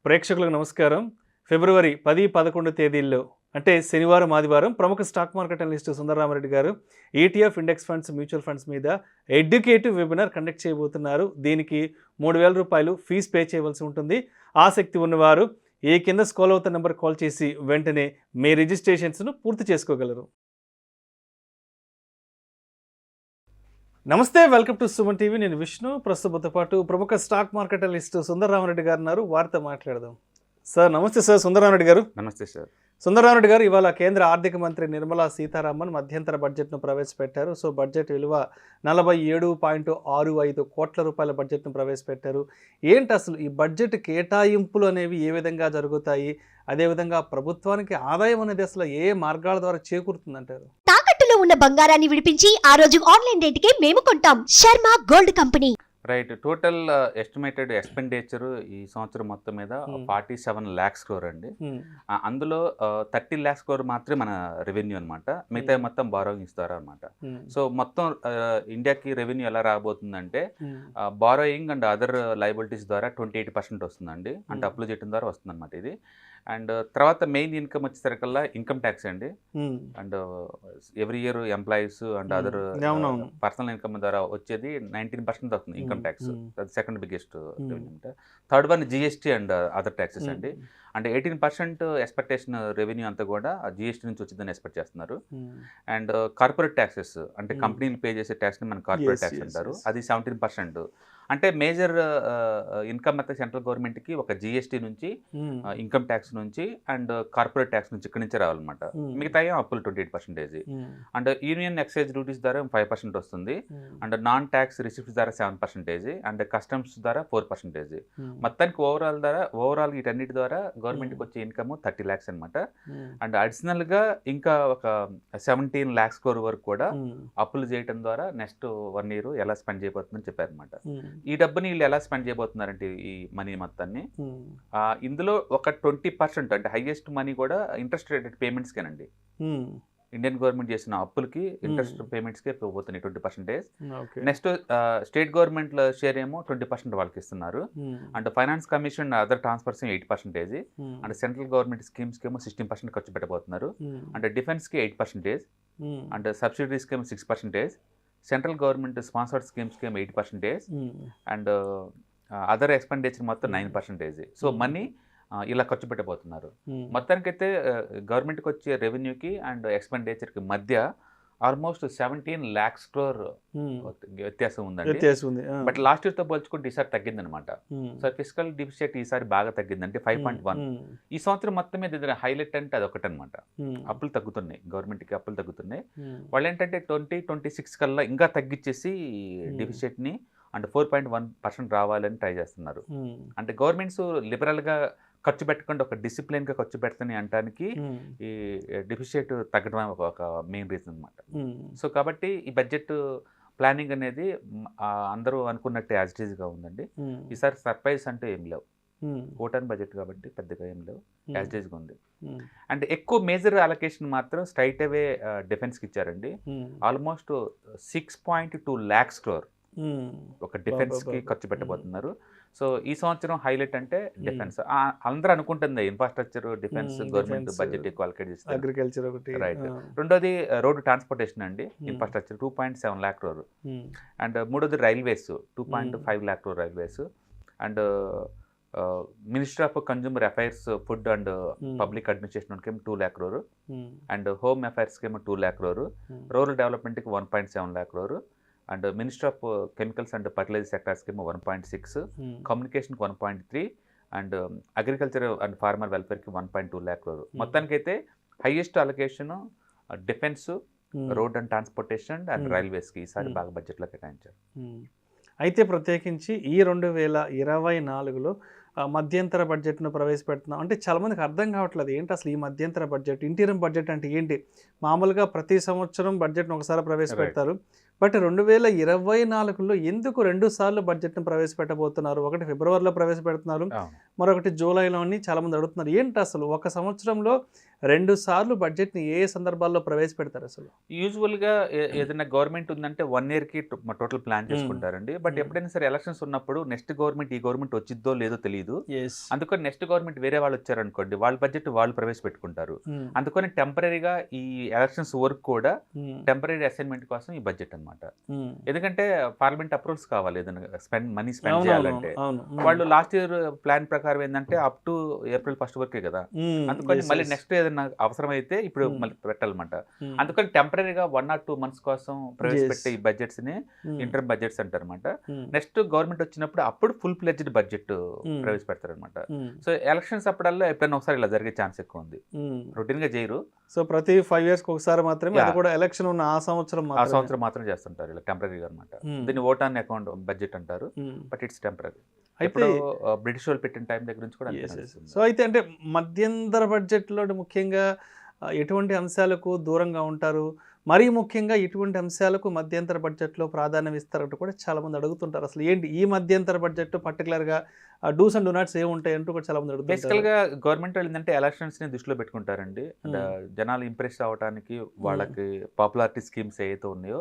ప్రేక్షకులకు నమస్కారం. ఫిబ్రవరి 10, 11 తేదీల్లో అంటే శనివారం, ఆదివారం ప్రముఖ స్టాక్ మార్కెట్ అనలిస్ట్ సుందరరామరెడ్డి గారు ETF index funds, mutual funds మీద ఎడ్యుకేటివ్ వెబినార్ కండక్ట్ చేయబోతున్నారు. దీనికి ₹3,000 ఫీజు పే చేయవలసి ఉంటుంది. ఆసక్తి ఉన్నవారు ఈ కింద స్క్రోల్ అవుతున్న నెంబర్ కాల్ చేసి వెంటనే మీ రిజిస్ట్రేషన్స్ను పూర్తి చేసుకోగలరు. నమస్తే, వెల్కమ్ టు సుమన్ టీవీ. నేను విష్ణు. ప్రస్తుతంతో పాటు ప్రముఖ స్టాక్ మార్కెట్ అనలిస్ట్ సుందరరామరెడ్డి గారు ఉన్నారు. వారితో మాట్లాడదాం. సార్ నమస్తే. సార్ సుందరరామరెడ్డి గారు. నమస్తే సార్. సుందరరామరెడ్డి గారు, ఇవాళ కేంద్ర ఆర్థిక మంత్రి నిర్మలా సీతారామన్ మధ్యంతర బడ్జెట్ను ప్రవేశపెట్టారు. సో బడ్జెట్ విలువ ₹47.65 కోట్ల బడ్జెట్ను ప్రవేశపెట్టారు. ఏంటి అసలు ఈ బడ్జెట్ కేటాయింపులు అనేవి ఏ విధంగా జరుగుతాయి? అదేవిధంగా ప్రభుత్వానికి ఆదాయం అనేది అసలు ఏ మార్గాల ద్వారా చేకూరుతుందంటారు? తాకట్టులో ఉన్న బంగారాన్ని విడిపించి ఆ రోజు ఆన్లైన్ రేటుకే మేము కొంటాం. Sharma gold company. Right. Total estimated expenditure ఈ సంవత్సరం మొత్తం మీద 47 lakhs crore అండి. అందులో 30 lakhs crore మాత్రమే మన రెవెన్యూ అనమాట. మిగతా మొత్తం బారోయింగ్స్ ద్వారా అనమాట. సో మొత్తం ఇండియాకి రెవెన్యూ ఎలా రాబోతుందంటే బారోయింగ్ అండ్ అదర్ లయబిలిటీస్ ద్వారా 28% వస్తుందండి. అంటే అప్లై చేయడం ద్వారా వస్తుంది అనమాట ఇది. అండ్ తర్వాత మెయిన్ ఇన్కమ్ వచ్చేసరికల్లా ఇన్కమ్ ట్యాక్స్ అండి. And every year employees and other personal income ద్వారా వచ్చేది 19% వస్తుంది ఇన్కమ్ ట్యాక్స్. అది second biggest revenue. Third one GST and other taxes అండి. అంటే 18% ఎక్స్పెక్టేషన్ రెవెన్యూ అంతా కూడా జిఎస్టీ నుంచి వచ్చిందని ఎక్స్పెక్ట్ చేస్తున్నారు. అండ్ కార్పొరేట్ ట్యాక్సెస్ అంటే కంపెనీలు పే చేసే ట్యాక్స్ని మనం కార్పొరేట్ ట్యాక్స్ అంటారు. అది 17%. అంటే మేజర్ ఇన్కమ్ అయితే సెంట్రల్ గవర్నమెంట్కి ఒక జిఎస్టీ నుంచి, ఇన్కమ్ ట్యాక్స్ నుంచి అండ్ కార్పొరేట్ ట్యాక్స్ నుంచి ఇక్కడి నుంచి రావాలన్నమాట. మిగతా అప్పులు 28%. అండ్ యూనియన్ ఎక్సైజ్ డ్యూటీస్ ద్వారా 5% వస్తుంది. అండ్ నాన్ ట్యాక్స్ రిసిప్ట్స్ ద్వారా 7%. అండ్ కస్టమ్స్ ద్వారా 4%. మొత్తానికి ఓవరాల్ వీటన్నిటి ద్వారా గవర్నమెంట్కి వచ్చే ఇన్కమ్ 30 lakhs అనమాట. అండ్ అడిషనల్గా ఇంకా ఒక 17 lakhs crore వరకు కూడా అప్పులు చేయడం ద్వారా నెక్స్ట్ 1 year ఎలా స్పెండ్ చేయబోతుందని చెప్పారనమాట. ఈ డబ్బుని వీళ్ళు ఎలా స్పెండ్ చేయబోతున్నారంటే ఈ మనీ మొత్తాన్ని ఇందులో ఒక 20% అంటే హైయెస్ట్ మనీ కూడా ఇంట్రెస్ట్ రేటెడ్ పేమెంట్స్కేనండి. ఇండియన్ గవర్నమెంట్ చేసిన అప్పులకి ఇంట్రెస్ట్ పేమెంట్స్కే పోతున్నాయి 20%. నెక్స్ట్ స్టేట్ గవర్నమెంట్ షేర్ ఏమో 20% వాళ్ళకి ఇస్తున్నారు. And finance commission other transfers 8%. And central government స్కీమ్స్కి ఏమో 16% ఖర్చు పెట్టబోతున్నారు. అంటే డిఫెన్స్కి 8%. అండ్ సబ్సిడీస్కి ఏమో 6%. సెంట్రల్ గవర్నమెంట్ స్పాన్సర్డ్ స్కీమ్స్కి ఏమో 8%. అండ్ అదర్ ఎక్స్పెండిచర్ మొత్తం 9%. సో మనీ ఇలా ఖర్చు పెట్టబోతున్నారు. మొత్తానికైతే గవర్నమెంట్కి వచ్చే రెవెన్యూకి అండ్ ఎక్స్పెండిచర్కి మధ్య ఆల్మోస్ట్ 17 lakhs crore వ్యత్యాసం ఉందండి. బట్ లాస్ట్ ఇయర్తో పోల్చుకుంటే ఈసారి తగ్గిందనమాట. సో ఫిస్కల్ డిఫిసిట్ ఈసారి బాగా తగ్గింది, అంటే 5.1. ఈ సంవత్సరం మొత్తం మీద హైలైట్ అంటే అది ఒకటి అనమాట. అప్పులు తగ్గుతున్నాయి, గవర్నమెంట్కి అప్పులు తగ్గుతున్నాయి. వాళ్ళు ఏంటంటే 2026 కల్లా ఇంకా తగ్గించేసి డిఫిసిట్ని అంటే 4.1% రావాలని ట్రై చేస్తున్నారు. అంటే గవర్నమెంట్స్ లిబరల్గా ఖర్చు పెట్టకుండా ఒక డిసిప్లిన్గా ఖర్చు పెడతాని అనడానికి ఈ డెఫిసిట్ తగ్గడం ఒక మెయిన్ రీజన్ అనమాట. సో కాబట్టి ఈ బడ్జెట్ ప్లానింగ్ అనేది అందరూ అనుకున్నట్టే యాజ్ ఇట్ ఈజ్గా ఉందండి. ఈసారి సర్ప్రైజ్ అంటే ఏం లేవు. ఓటాన్ బడ్జెట్ కాబట్టి పెద్దగా ఏం లేవు, యాజ్ ఇట్ ఈజ్గా ఉంది. అండ్ ఎక్కువ మేజర్ అలొకేషన్ మాత్రం స్ట్రైట్ అవే డిఫెన్స్కి ఇచ్చారండి. ఆల్మోస్ట్ 6.2 lakhs crore ఒక డిఫెన్స్కి ఖర్చు పెట్టబోతున్నారు. సో ఈ సంవత్సరం హైలైట్ అంటే డిఫెన్స్. అందరూ అనుకుంటుంది ఇన్ఫ్రాస్ట్రక్చర్, డిఫెన్స్ గవర్నమెంట్ బడ్జెట్ ఎక్కువ అలొకేట్ చేస్తారు. అగ్రికల్చర్ ఒకటి. రైట్. రెండోది రోడ్డు ట్రాన్స్పోర్టేషన్ అండి, ఇన్ఫ్రాస్ట్రక్చర్ 2.7 lakh crore. అండ్ మూడోది railways 2.5 lakh crore railways. And ministry of consumer affairs, food and public అడ్మినిస్ట్రేషన్కి 2 lakh crore. అండ్ హోమ్ అఫైర్స్కి ఏమో 2 lakh crore. రూరల్ డెవలప్మెంట్కి 1.7 lakh crore. And minister of chemicals and fertilizer సెక్టర్స్కి ఏమో 1.6, కమ్యూనికేషన్కి 1.3, and agriculture and farmer వెల్ఫేర్కి 1.2 lakh crore. మొత్తానికైతే highest allocation defence, road and transportation and రైల్వేస్కి ఈసారి బాగా బడ్జెట్లో కేటాయించారు. అయితే ప్రత్యేకించి ఈ 2024లో మధ్యంతర బడ్జెట్ను ప్రవేశపెడుతున్నాం అంటే చాలామందికి అర్థం కావట్లేదు. ఏంటి అసలు ఈ మధ్యంతర బడ్జెట్, ఇంటీరియం బడ్జెట్ అంటే ఏంటి? మామూలుగా ప్రతి సంవత్సరం బడ్జెట్ను ఒకసారి ప్రవేశపెడతారు. బట్ 2024లో ఎందుకు 2 సార్లు బడ్జెట్ను ప్రవేశపెట్టబోతున్నారు? ఒకటి ఫిబ్రవరిలో ప్రవేశపెడుతున్నారు, మరొకటి జూలైలో అని చాలామంది అడుగుతున్నారు. ఏంటి అసలు ఒక సంవత్సరంలో 2 సార్లు బడ్జెట్ని ఏ సందర్భాల్లో ప్రవేశపెడతారు అసలు? యూజువల్గా ఏదైనా గవర్నమెంట్ ఉందంటే 1 ఇయర్కి టోటల్ ప్లాన్ చేసుకుంటారండి. బట్ ఎప్పుడైనా సరే ఎలక్షన్స్ ఉన్నప్పుడు నెక్స్ట్ గవర్నమెంట్ ఈ గవర్నమెంట్ వచ్చిద్దో లేదో తెలియదు. అందుకని నెక్స్ట్ గవర్నమెంట్ వేరే వాళ్ళు వచ్చారనుకోండి, వాళ్ళ బడ్జెట్ వాళ్ళు ప్రవేశపెట్టుకుంటారు. అందుకని టెంపరీగా ఈ ఎలక్షన్స్ వరకు కూడా టెంపరీ అసైన్మెంట్ కోసం ఈ బడ్జెట్ అన్నమాట. ఎందుకంటే పార్లమెంట్ అప్రూవల్స్ కావాలి ఏదైనా మనీ స్పెండ్ చేయాలంటే. వాళ్ళు లాస్ట్ ఇయర్ ప్లాన్ ప్రకారం ఏంటంటే అప్ టు ఏప్రిల్ 1 వరకే కదా. అందుకని మళ్ళీ నెక్స్ట్ ఏదైనా అవసరమైతే ఇప్పుడు మళ్ళీ పెట్టాలన్నమాట. అందుకని టెంపరీగా 1 or 2 months కోసం ప్రవేశపెట్టే ఈ బడ్జెట్స్ ని ఇంటర్మ్ బడ్జెట్స్ అంటారు అనమాట. నెక్స్ట్ గవర్నమెంట్ వచ్చినప్పుడు అప్పుడు ఫుల్ ప్లెడ్జ్డ్ బడ్జెట్ ప్రవేశపెడతారు అనమాట. సో ఎలక్షన్స్ అప్పుడల్లా ఎప్పుడైనా ఒకసారి ఇలా జరిగే ఛాన్స్ ఎక్కువ ఉంది. రొటీన్ గా చేయరు. సో ప్రతి 5 years ఒకసారి మాత్రమే, అది కూడా ఎలక్షన్ ఉన్న ఆ సంవత్సరం మాత్రం చేస్తుంటారు ఇలా టెంపరీగా అనమాట. దీన్ని ఓట్ ఆన్ అకౌంట్ బడ్జెట్ అంటారు. But it's temporary. అయితే బ్రిటిష్ వాళ్ళు పెట్టిన టైం దగ్గర నుంచి కూడా. సో అయితే అంటే మధ్యంతర బడ్జెట్లో ముఖ్యంగా ఎటువంటి అంశాలకు దూరంగా ఉంటారు, మరీ ముఖ్యంగా ఇటువంటి అంశాలకు మధ్యంతర బడ్జెట్లో ప్రాధాన్యం ఇస్తారంటూ కూడా చాలామంది అడుగుతుంటారు. అసలు ఏంటి ఈ మధ్యంతర బడ్జెట్ పర్టికులర్గా డూస్ అండ్ డూ నాట్స్ ఏముంటాయి అంటూ కూడా చాలామంది అడుగుతారు. బేసికల్గా గవర్నమెంట్ ఏంటంటే ఎలక్షన్స్ని దృష్టిలో పెట్టుకుంటారండి. జనాలు ఇంప్రెస్ అవ్వడానికి వాళ్ళకి పాపులారిటీ స్కీమ్స్ ఏవైతే ఉన్నాయో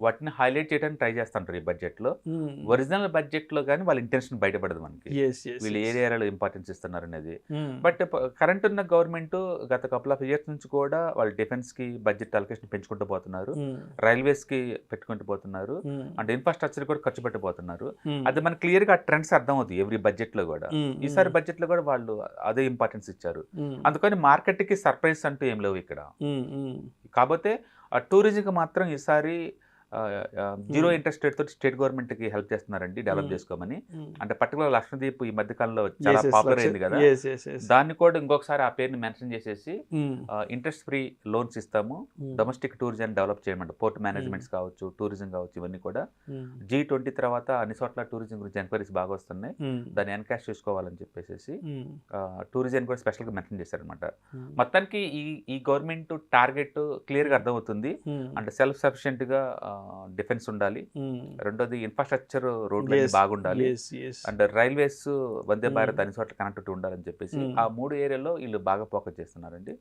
వాటిని హైలైట్ చేయడానికి ట్రై చేస్తుంటారు ఈ బడ్జెట్లో. ఒరిజినల్ బడ్జెట్లో కానీ వాళ్ళ ఇంటెన్షన్ బయటపడదు మనకి, వీళ్ళు ఏ ఏరియాలో ఇంపార్టెన్స్ ఇస్తున్నారు అనేది. బట్ కరెంట్ ఉన్న గవర్నమెంట్ గత కపుల్ ఆఫ్ ఇయర్స్ నుంచి కూడా వాళ్ళు డిఫెన్స్ కి బడ్జెట్ అలొకేషన్ పెంచుకుంటూ పోతున్నారు, రైల్వేస్ కి పెట్టుకుంటూ పోతున్నారు, అండ్ ఇన్ఫ్రాస్ట్రక్చర్ కూడా ఖర్చు పెట్టబోతున్నారు. అది మనకి క్లియర్ గా ట్రెండ్స్ అర్థం అవుతుంది ఎవ్రీ బడ్జెట్ లో కూడా. ఈసారి బడ్జెట్ లో కూడా వాళ్ళు అదే ఇంపార్టెన్స్ ఇచ్చారు. అందుకని మార్కెట్ కి సర్ప్రైజ్ అంటూ ఏం లేవు ఇక్కడ. కాకపోతే టూరిజం కి మాత్రం ఈసారి 0 ఇంట్రెస్ట్ రేట్ తోటి స్టేట్ గవర్నమెంట్ కి హెల్ప్ చేస్తున్నారండి డెవలప్ చేసుకోమని. అంటే పర్టికులర్ లక్షద్వీప్ ఈ మధ్య కాలంలో చాలా పాపులర్ అయింది కదా, దాన్ని కూడా ఇంకొకసారి ఆ పేరుని మెన్షన్ చేసేసి ఇంట్రెస్ట్ ఫ్రీ లోన్స్ ఇస్తాము, డొమెస్టిక్ టూరిజం డెవలప్ చేయమంట, పోర్ట్ మేనేజ్మెంట్స్ కావచ్చు, టూరిజం కావచ్చు, ఇవన్నీ కూడా. G20 తర్వాత అన్ని చోట్ల టూరిజం గురించి ఎంక్వైరీస్ బాగా వస్తున్నాయి, దాన్ని ఎన్కాష్ చేసుకోవాలని చెప్పేసి టూరిజం కూడా స్పెషల్ గా మెన్షన్ చేశారనమాట. మొత్తానికి ఈ గవర్నమెంట్ టార్గెట్ క్లియర్ గా అర్థమవుతుంది. అంటే సెల్ఫ్ సఫిషియెంట్ గా డిఫెన్స్ ఉండాలి, రెండోది ఇన్ఫ్రాస్ట్రక్చర్ రోడ్లు బాగుండాలి, అండ్ రైల్వేస్ వందే భారత్ అన్ని చోట్ల కనెక్టివిటీ ఉండాలని చెప్పేసి ఆ 3 ఏరియాలో వీళ్ళు బాగా ఫోకస్ చేస్తున్నారండి.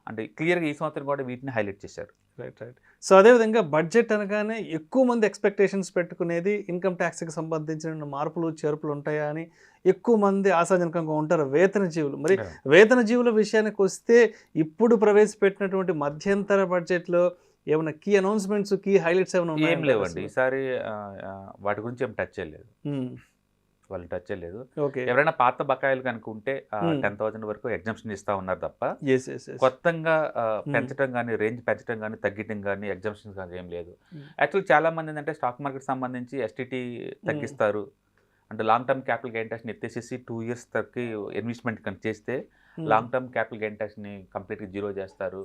అంటే క్లియర్ గా ఈ సంవత్సరం కూడా వీటిని హైలైట్ చేశారు. రైట్. సో అదేవిధంగా బడ్జెట్ అనగానే ఎక్కువ మంది ఎక్స్పెక్టేషన్స్ పెట్టుకునేది ఇన్కమ్ ట్యాక్స్కి సంబంధించిన మార్పులు చేర్పులు ఉంటాయా అని ఎక్కువ మంది ఆశాజనకంగా ఉంటారు వేతన జీవులు. మరి వేతన జీవుల విషయానికి వస్తే ఇప్పుడు ప్రవేశపెట్టినటువంటి మధ్యంతర బడ్జెట్లో ఏమైనా కీ అనౌన్స్మెంట్స్, కీ హైలైట్స్ ఏమైనా ఏం లేవండి ఈసారి. వాటి గురించి ఏం టచ్ చేయలేదు, వాళ్ళు టచ్ చేయలేదు. ఎవరైనా పాత బకాయిలు కనుకుంటే 10,000 వరకు ఎగ్జామ్షన్ ఇస్తా ఉన్నారు తప్ప కొత్తగా పెంచడం కానీ, రేంజ్ పెంచడం కానీ, తగ్గడం కానీ, ఎగ్జామ్షన్స్ కానీ ఏం లేదు. యాక్చువల్లీ చాలా మంది ఏంటంటే స్టాక్ మార్కెట్ సంబంధించి STT తగ్గిస్తారు, అంటే లాంగ్ టర్మ్ క్యాపిటల్ గెయిన్ ట్యాక్స్ని ఎత్తేసేసి 2 years తగ్గి ఇన్వెస్ట్మెంట్ కనుక చేస్తే లాంగ్ టర్మ్ క్యాపిటల్ గెయిన్ ట్యాక్స్ని కంప్లీట్గా 0 చేస్తారు,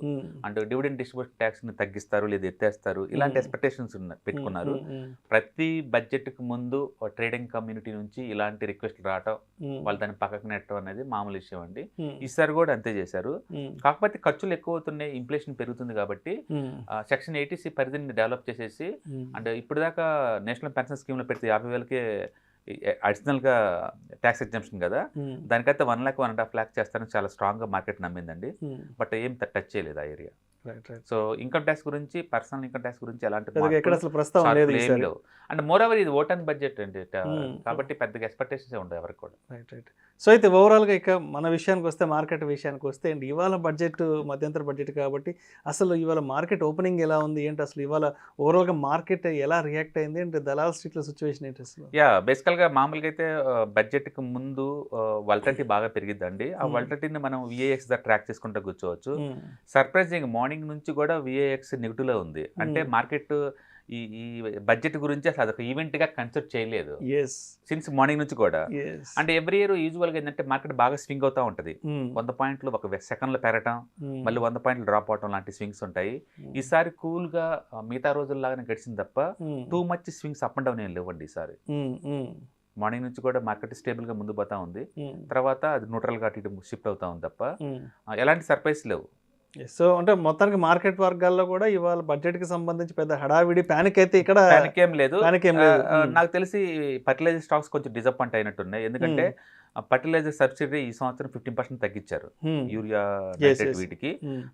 అండ్ డివిడెండ్ డిస్ట్రిబ్యూషన్ ట్యాక్స్ని తగ్గిస్తారు లేదా ఎత్తేస్తారు. ఇలాంటి ఎక్స్పెక్టేషన్స్ పెట్టుకున్నారు. ప్రతి బడ్జెట్కి ముందు ట్రేడింగ్ కమ్యూనిటీ నుంచి ఇలాంటి రిక్వెస్ట్లు రావటం, వాళ్ళు దాన్ని పక్కకు నెట్టడం అనేది మామూలు విషయం అండి. ఈసారి కూడా అంతే చేశారు. కాకపోతే ఖర్చులు ఎక్కువ అవుతున్నాయి, ఇన్ఫ్లేషన్ పెరుగుతుంది కాబట్టి సెక్షన్ 80C పరిధిని డెవలప్ చేసేసి, అంటే ఇప్పుడు దాకా నేషనల్ పెన్షన్ స్కీమ్లో పెడితే 50,000కే అడిషనల్గా ట్యాక్స్ ఎగ్జామ్షన్ కదా, దానికైతే 1 lakh 1.5 lakh చేస్తారని చాలా స్ట్రాంగ్గా మార్కెట్ నమ్మిందండి. బట్ ఏం టచ్ చేయలేదు ఆ ఏరియా. సో ఇన్కమ్ ట్యాక్స్ గురించి, పర్సనల్ ఇన్కమ్ ట్యాక్స్ గురించి ఎలాంటి లేవు. అండ్ మోర్ ఓవర్ ఇది ఓటాన్ బడ్జెట్ అండి, కాబట్టి పెద్దగా ఎక్స్పెక్టేషన్స్ ఉండవు ఎవరికి కూడా. రైట్. సో అయితే ఓవరాల్గా ఇక మన విషయానికి వస్తే, మార్కెట్ విషయానికి వస్తే అండి, ఇవాళ బడ్జెట్ మధ్యంతర బడ్జెట్ కాబట్టి అసలు ఇవాళ మార్కెట్ ఓపెనింగ్ ఎలా ఉంది ఏంటి, అసలు ఇవాళ ఓవరాల్గా మార్కెట్ ఎలా రియాక్ట్ అయింది అంటే దలాల్ స్ట్రీట్లో సిచ్యువేషన్ ఏంటి అసలు? బేసికల్గా మామూలుగా అయితే బడ్జెట్కి ముందు వల్టలిటీ బాగా పెరిగిద్దండి. ఆ వల్టలిటీని మనం VIX ట్రాక్ చేసుకుంటూ కూర్చోవచ్చు. సర్ప్రైజింగ్ మార్నింగ్ నుంచి కూడా VIX నెగిటివ్లో ఉంది. అంటే మార్కెట్ ఈ బడ్జెట్ గురించి అసలు అదొక ఈవెంట్ గా కన్సిడర్ చేయలేదు సిన్స్ మార్నింగ్ నుంచి కూడా. అంటే ఎవ్రీ ఇయర్ యూజువల్ గా ఏంటంటే మార్కెట్ బాగా స్వింగ్ అవుతా ఉంటది. 100 పాయింట్లు ఒక సెకండ్ లో పెరగటం, మళ్ళీ 100 పాయింట్లు డ్రాప్ అవటం లాంటి స్వింగ్స్ ఉంటాయి. ఈసారి కూల్ గా మిగతా రోజుల్లాగానే గడిచింది తప్ప too much swings up and down ఏం లేవండి ఈసారి. మార్నింగ్ నుంచి కూడా మార్కెట్ స్టేబుల్ గా ముందు పోతా ఉంది, తర్వాత అది న్యూట్రల్ గా అటు షిఫ్ట్ అవుతా ఉంది తప్ప ఎలాంటి సర్ప్రైజ్ లేవు. సో అంటే మొత్తానికి మార్కెట్ వర్గాల్లో కూడా ఇవాళ బడ్జెట్ కి సంబంధించి పెద్ద హడావిడి ప్యానిక్ అయితే ఇక్కడ ప్యానిక్ ఏం లేదు. నాకు తెలిసి ఫర్టిలైజర్ స్టాక్స్ కొంచెం డిసప్పాయింట్ అయినట్టున్నాయి. ఎందుకంటే ఫర్టిలైజర్ సబ్సిడీ ఈ సంవత్సరం 15% తగ్గించారు యూరియా Yes, నైట్రేట్ yes. వీటికి.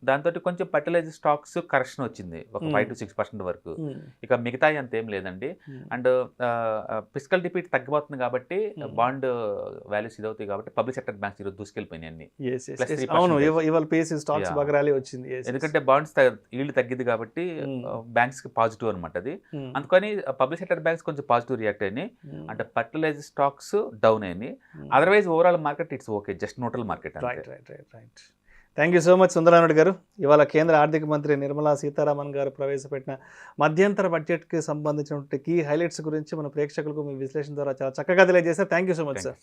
దాంతో కొంచెం ఫర్టిలైజర్ స్టాక్స్ కరెక్షన్ వచ్చింది ఒక 5 to 6% వరకు. ఇక మిగతా అంత ఏం లేదండి. అండ్ ఫిజికల్ డిఫిట్ తగ్గిపోతుంది కాబట్టి బాండ్ వాల్యూస్ ఇదవుతాయి కాబట్టి పబ్లిక్ సెక్టర్ బ్యాంక్స్ ఈరోజు దూసుకెళ్ళిపోయినాయి అన్ని. Yes. అవును, ఇవాళ పేసి స్టాక్స్ Yeah. బాగా ర్యాలీ వచ్చింది. Yes, yes. ఎందుకంటే బాండ్స్ ఈల్డ్ తగ్గింది కాబట్టి బ్యాంక్స్ కి పాజిటివ్ అనమాట అది. అందుకని పబ్లిక్ సెక్టర్ బ్యాంక్స్ కొంచెం పాజిటివ్ రియాక్ట్ అయినాయి. అంటే ఫర్టిలైజర్ స్టాక్స్ డౌన్ అయినాయి. Otherwise overall market it's okay, just neutral market. Right. Thank you so much Sundara Reddy గారు. ఇవాళ కేంద్ర ఆర్థిక మంత్రి నిర్మలా సీతారామన్ గారు ప్రవేశపెట్టిన మధ్యంతర బడ్జెట్కి సంబంధించినటువంటి కీ హైలైట్స్ గురించి మన ప్రేక్షకులకు మీ విశ్లేషణ ద్వారా చాలా చక్కగా తెలియజేశారు. Thank you so much sir.